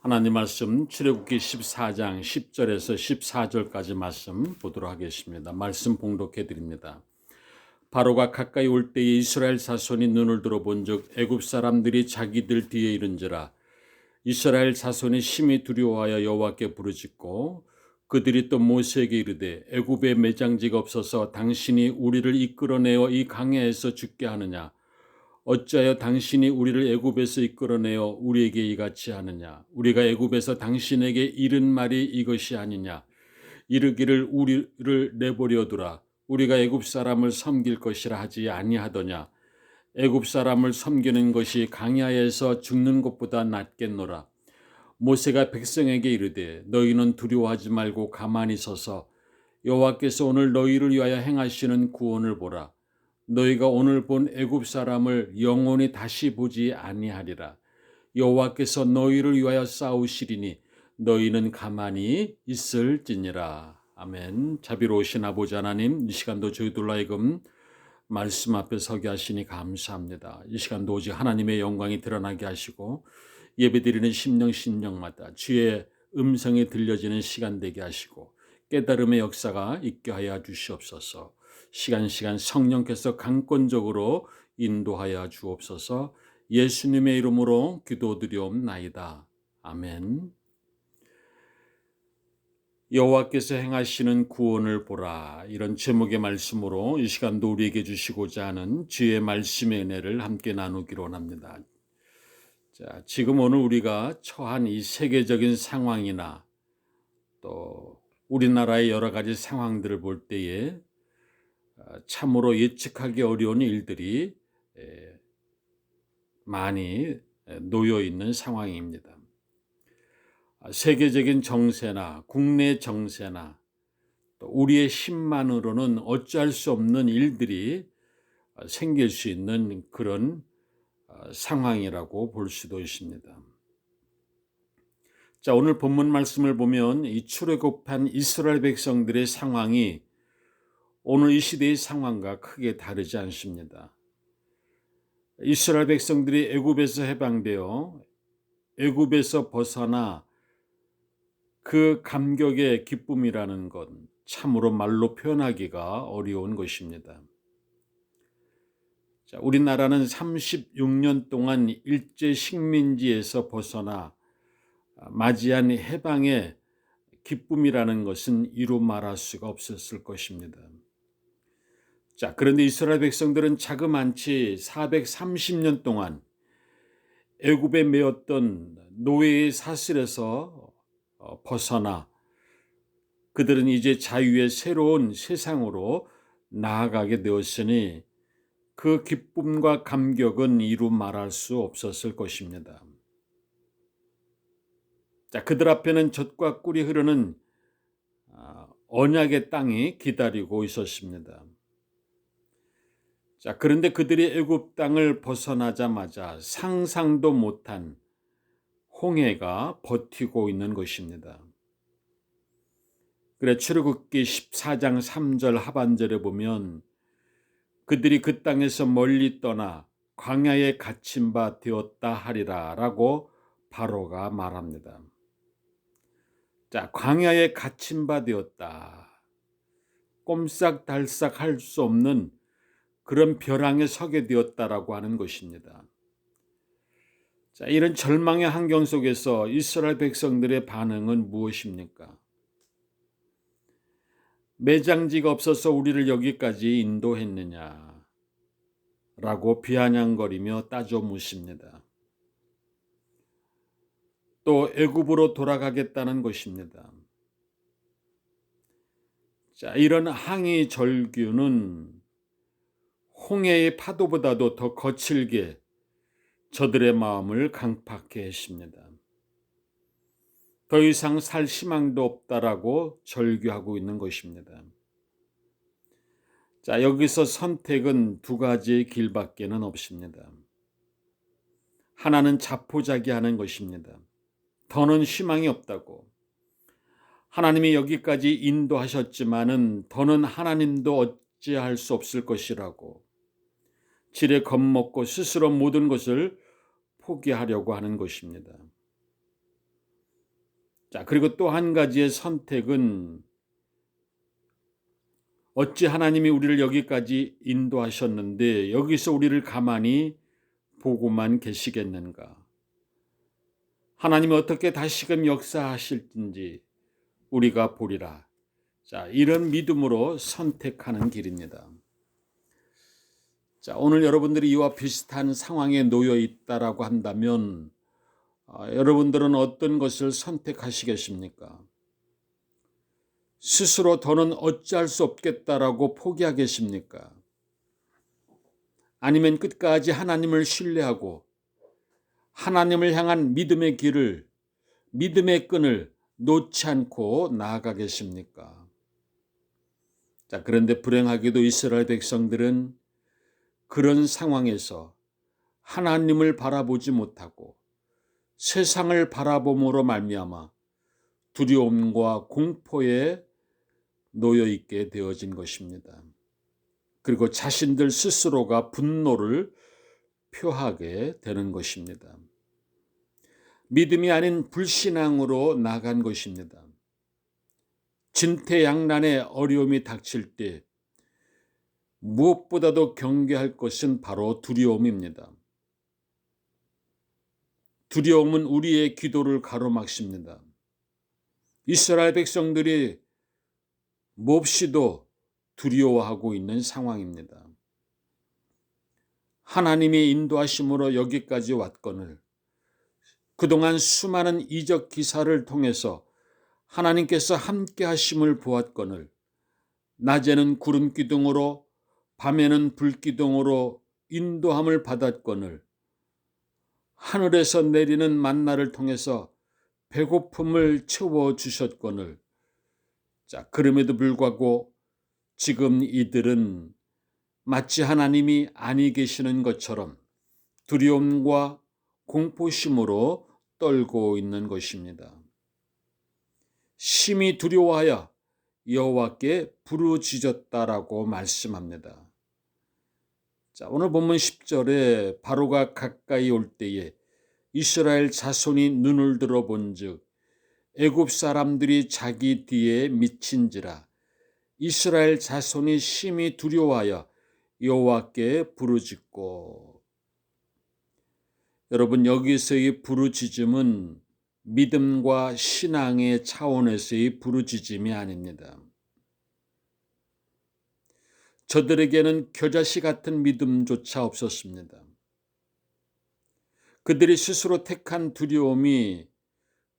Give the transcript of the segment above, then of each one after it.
하나님 말씀 출애굽기 14장 10절에서 14절까지 말씀 보도록 하겠습니다. 말씀 봉독해 드립니다. 바로가 가까이 올 때에 이스라엘 자손이 눈을 들어 본즉 애굽 사람들이 자기들 뒤에 이른지라. 이스라엘 자손이 심히 두려워하여 여호와께 부르짖고 그들이 또 모세에게 이르되 애굽에 매장지가 없어서 당신이 우리를 이끌어내어 이 강야에서 죽게 하느냐. 어찌하여 당신이 우리를 애굽에서 이끌어내어 우리에게 이같이 하느냐. 우리가 애굽에서 당신에게 이른 말이 이것이 아니냐. 이르기를 우리를 내버려 두라. 우리가 애굽 사람을 섬길 것이라 하지 아니하더냐. 애굽 사람을 섬기는 것이 강야에서 죽는 것보다 낫겠노라. 모세가 백성에게 이르되 너희는 두려워하지 말고 가만히 서서 여호와께서 오늘 너희를 위하여 행하시는 구원을 보라. 너희가 오늘 본 애굽 사람을 영원히 다시 보지 아니하리라. 여호와께서 너희를 위하여 싸우시리니 너희는 가만히 있을지니라. 아멘. 자비로우신 아버지 하나님, 이 시간도 저희들로 하여금 말씀 앞에 서게 하시니 감사합니다. 이 시간도 오직 하나님의 영광이 드러나게 하시고 예배드리는 심령마다 주의 음성이 들려지는 시간 되게 하시고 깨달음의 역사가 있게 하여 주시옵소서. 시간 성령께서 강권적으로 인도하여 주옵소서. 예수님의 이름으로 기도드리옵나이다. 아멘. 여호와께서 행하시는 구원을 보라. 이런 제목의 말씀으로 이 시간도 우리에게 주시고자 하는 주의 말씀의 은혜를 함께 나누기로 합니다. 자, 지금 오늘 우리가 처한 이 세계적인 상황이나 또 우리나라의 여러 가지 상황들을 볼 때에 참으로 예측하기 어려운 일들이 많이 놓여 있는 상황입니다. 세계적인 정세나 국내 정세나 또 우리의 힘만으로는 어찌할 수 없는 일들이 생길 수 있는 그런 상황이라고 볼 수도 있습니다. 자, 오늘 본문 말씀을 보면 이 출애굽한 이스라엘 백성들의 상황이 오늘 이 시대의 상황과 크게 다르지 않습니다. 이스라엘 백성들이 애굽에서 해방되어 애굽에서 벗어나 그 감격의 기쁨이라는 것 참으로 말로 표현하기가 어려운 것입니다. 자, 우리나라는 36년 동안 일제 식민지에서 벗어나 맞이한 해방의 기쁨이라는 것은 이루 말할 수가 없었을 것입니다. 자, 그런데 이스라엘 백성들은 자그만치 430년 동안 애굽에 매였던 노예의 사슬에서 벗어나 그들은 이제 자유의 새로운 세상으로 나아가게 되었으니 그 기쁨과 감격은 이루 말할 수 없었을 것입니다. 자, 그들 앞에는 젖과 꿀이 흐르는 언약의 땅이 기다리고 있었습니다. 자, 그런데 그들이 애굽 땅을 벗어나자마자 상상도 못한 홍해가 버티고 있는 것입니다. 그래 출애굽기 14장 3절 하반절에 보면 그들이 그 땅에서 멀리 떠나 광야에 갇힌 바 되었다 하리라 라고 바로가 말합니다. 자, 광야에 갇힌 바 되었다. 꼼짝달싹 할 수 없는 그런 벼랑에 서게 되었다라고 하는 것입니다. 자, 이런 절망의 환경 속에서 이스라엘 백성들의 반응은 무엇입니까? 매장지가 없어서 우리를 여기까지 인도했느냐? 라고 비아냥거리며 따져 묻습니다. 또 애굽으로 돌아가겠다는 것입니다. 자, 이런 항의 절규는 홍해의 파도보다도 더 거칠게 저들의 마음을 강팍해 했습니다. 더 이상 살 희망도 없다라고 절규하고 있는 것입니다. 자, 여기서 선택은 두 가지의 길밖에는 없습니다. 하나는 자포자기하는 것입니다. 더는 희망이 없다고. 하나님이 여기까지 인도하셨지만은 더는 하나님도 어찌할 수 없을 것이라고. 지레 겁먹고 스스로 모든 것을 포기하려고 하는 것입니다. 자, 그리고 또 한 가지의 선택은 어찌 하나님이 우리를 여기까지 인도하셨는데 여기서 우리를 가만히 보고만 계시겠는가? 하나님이 어떻게 다시금 역사하실지 우리가 보리라. 자, 이런 믿음으로 선택하는 길입니다. 자, 오늘 여러분들이 이와 비슷한 상황에 놓여 있다라고 한다면 여러분들은 어떤 것을 선택하시겠습니까? 스스로 더는 어찌할 수 없겠다라고 포기하겠습니까? 아니면 끝까지 하나님을 신뢰하고 하나님을 향한 믿음의 길을, 믿음의 끈을 놓지 않고 나아가겠습니까? 자, 그런데 불행하게도 이스라엘 백성들은 그런 상황에서 하나님을 바라보지 못하고 세상을 바라봄으로 말미암아 두려움과 공포에 놓여 있게 되어진 것입니다. 그리고 자신들 스스로가 분노를 표하게 되는 것입니다. 믿음이 아닌 불신앙으로 나간 것입니다. 진퇴양난의 어려움이 닥칠 때 무엇보다도 경계할 것은 바로 두려움입니다. 두려움은 우리의 기도를 가로막습니다. 이스라엘 백성들이 몹시도 두려워하고 있는 상황입니다. 하나님의 인도하심으로 여기까지 왔거늘 그동안 수많은 이적 기사를 통해서 하나님께서 함께 하심을 보았거늘 낮에는 구름 기둥으로 밤에는 불 기둥으로 인도함을 받았거늘 하늘에서 내리는 만나를 통해서 배고픔을 채워 주셨거늘 자, 그럼에도 불구하고 지금 이들은 마치 하나님이 아니 계시는 것처럼 두려움과 공포심으로 떨고 있는 것입니다. 심히 두려워하여 여호와께 부르짖었다라고 말씀합니다. 자, 오늘 본문 10절에 바로가 가까이 올 때에 이스라엘 자손이 눈을 들어 본즉 애굽 사람들이 자기 뒤에 미친지라 이스라엘 자손이 심히 두려워하여 여호와께 부르짖고. 여러분, 여기서의 부르짖음은 믿음과 신앙의 차원에서의 부르짖음이 아닙니다. 저들에게는 겨자씨 같은 믿음조차 없었습니다. 그들이 스스로 택한 두려움이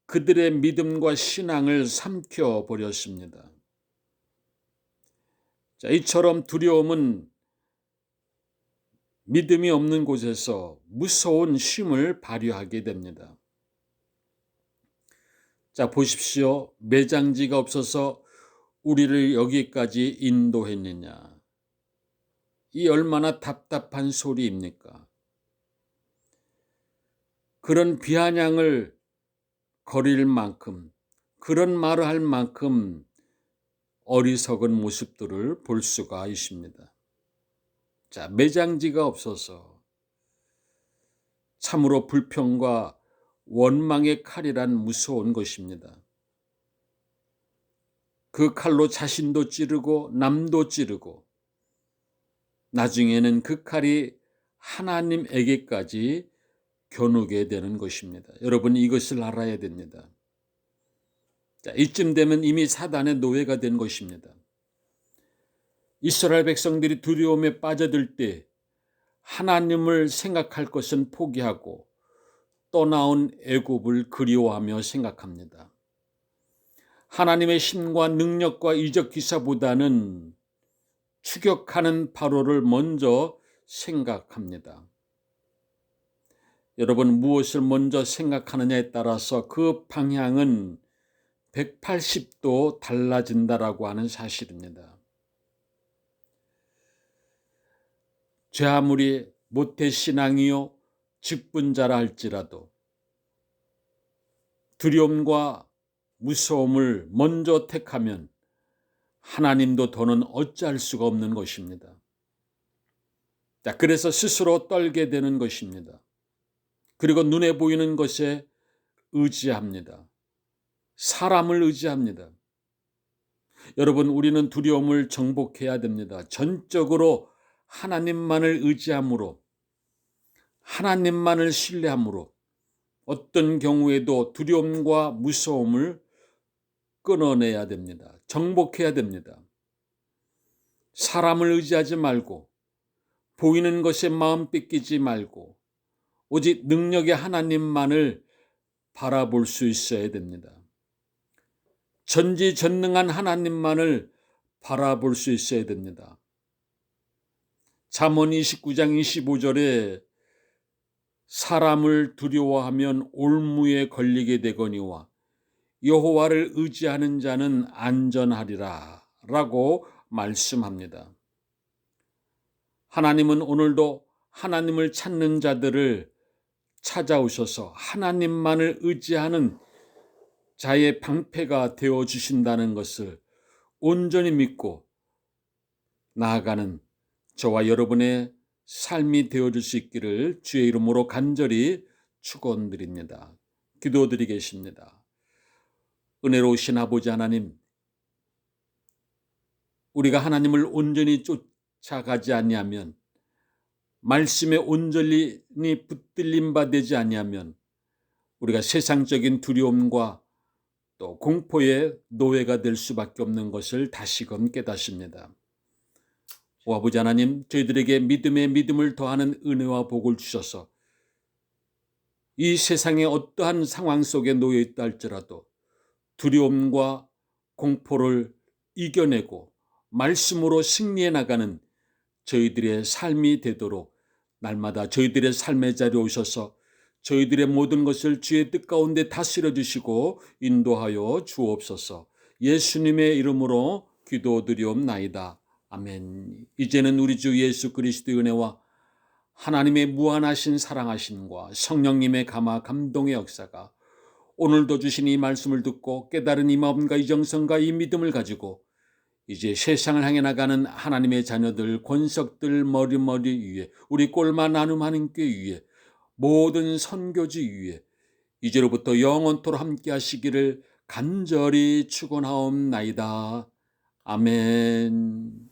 그들의 믿음과 신앙을 삼켜버렸습니다. 자, 이처럼 두려움은 믿음이 없는 곳에서 무서운 힘을 발휘하게 됩니다. 자, 보십시오. 매장지가 없어서 우리를 여기까지 인도했느냐. 이 얼마나 답답한 소리입니까? 그런 비아냥을 거릴 만큼, 그런 말을 할 만큼 어리석은 모습들을 볼 수가 있습니다. 자, 매장지가 없어서 참으로 불평과 원망의 칼이란 무서운 것입니다. 그 칼로 자신도 찌르고 남도 찌르고 나중에는 그 칼이 하나님에게까지 겨누게 되는 것입니다. 여러분, 이것을 알아야 됩니다. 자, 이쯤 되면 이미 사단의 노예가 된 것입니다. 이스라엘 백성들이 두려움에 빠져들 때 하나님을 생각할 것은 포기하고 떠나온 애굽을 그리워하며 생각합니다. 하나님의 힘과 능력과 이적 기사보다는 추격하는 바로를 먼저 생각합니다. 여러분, 무엇을 먼저 생각하느냐에 따라서 그 방향은 180도 달라진다라고 하는 사실입니다. 죄 아무리 모태신앙이요 직분자라 할지라도 두려움과 무서움을 먼저 택하면 하나님도 더는 어찌할 수가 없는 것입니다. 자, 그래서 스스로 떨게 되는 것입니다. 그리고 눈에 보이는 것에 의지합니다. 사람을 의지합니다. 여러분, 우리는 두려움을 정복해야 됩니다. 전적으로 하나님만을 의지함으로, 하나님만을 신뢰함으로 어떤 경우에도 두려움과 무서움을 끊어내야 됩니다. 정복해야 됩니다. 사람을 의지하지 말고, 보이는 것에 마음 뺏기지 말고, 오직 능력의 하나님만을 바라볼 수 있어야 됩니다. 전지전능한 하나님만을 바라볼 수 있어야 됩니다. 잠언 29장 25절에 사람을 두려워하면 올무에 걸리게 되거니와 여호와를 의지하는 자는 안전하리라 라고 말씀합니다. 하나님은 오늘도 하나님을 찾는 자들을 찾아오셔서 하나님만을 의지하는 자의 방패가 되어 주신다는 것을 온전히 믿고 나아가는 저와 여러분의 삶이 되어줄 수 있기를 주의 이름으로 간절히 축원드립니다. 기도드리겠습니다. 은혜로우신 아버지 하나님, 우리가 하나님을 온전히 쫓아가지 아니하면, 말씀에 온전히 붙들림 바 되지 아니하면 우리가 세상적인 두려움과 또 공포의 노예가 될 수밖에 없는 것을 다시금 깨닫습니다. 오 아버지 하나님, 저희들에게 믿음에 믿음을 더하는 은혜와 복을 주셔서 이 세상의 어떠한 상황 속에 놓여 있다 할지라도 두려움과 공포를 이겨내고 말씀으로 승리해 나가는 저희들의 삶이 되도록 날마다 저희들의 삶의 자리에 오셔서 저희들의 모든 것을 주의 뜻 가운데 다스려 주시고 인도하여 주옵소서. 예수님의 이름으로 기도드리옵나이다. 아멘. 이제는 우리 주 예수 그리스도의 은혜와 하나님의 무한하신 사랑하심과 성령님의 감화 감동의 역사가 오늘도 주신 이 말씀을 듣고 깨달은 이 마음과 이 정성과 이 믿음을 가지고 이제 세상을 향해 나가는 하나님의 자녀들, 권석들 머리머리 위에, 우리 꼴만 나눔하는 교 위에, 모든 선교지 위에 이제로부터 영원토록 함께 하시기를 간절히 축원하옵나이다. 아멘.